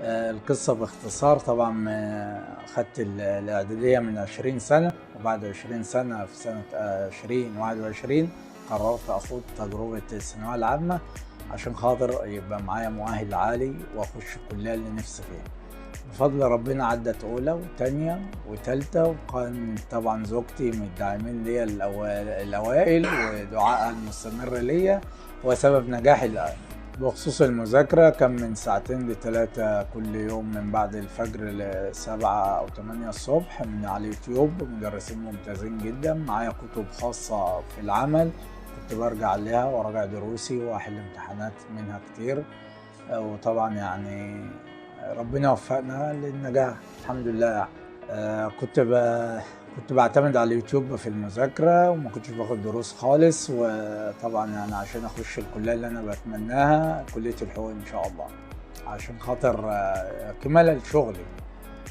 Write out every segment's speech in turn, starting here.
القصة باختصار طبعا خدت الإعدادية من 20 سنة، وبعد 20 سنة في سنة 2021 قررت أخوض تجربة الثانوية العامة عشان خاطر يبقى معايا مؤهل عالي وأخش الكلية اللي نفسي فيها. بفضل ربنا عدت أولى وتانية وتالتة، وكان طبعا زوجتي من الداعمين ليا الأوائل، ودعائها المستمر ليا هو سبب نجاحي الآن. بخصوص المذاكرة كان من 2 ل3 كل يوم من بعد الفجر ل7 أو 8 الصبح من على اليوتيوب، مدرسين ممتازين جدا، معايا كتب خاصة في العمل كنت برجع عليها وراجع دروسي وأحل امتحانات منها كتير. وطبعا يعني ربنا وفقنا للنجاح الحمد لله. كنت بعتمد على اليوتيوب في المذاكرة وما كنتش باخد دروس خالص، وطبعا يعني عشان اخش الكلية اللي انا بتمناها، كلية الحقوق ان شاء الله، عشان خاطر كمالة لشغلي.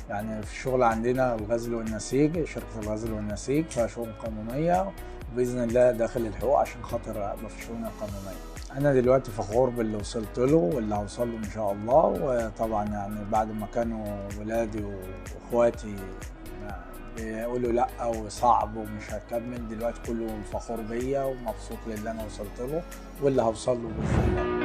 يعني في الشغل عندنا الغزل والنسيج، شركة الغزل والنسيج فيها شؤون قانونية، وبإذن الله داخل الحقوق عشان خاطر أبقى في الشؤون القانونية. أنا دلوقتي فخور باللي وصلت له واللي هوصل له إن شاء الله. وطبعا يعني بعد ما كانوا ولادي وإخواتي بيقولوا لأ وصعب ومش هكمل، دلوقتي كله فخور بيا ومبسوط للي أنا وصلت له واللي هوصل له بإذن الله.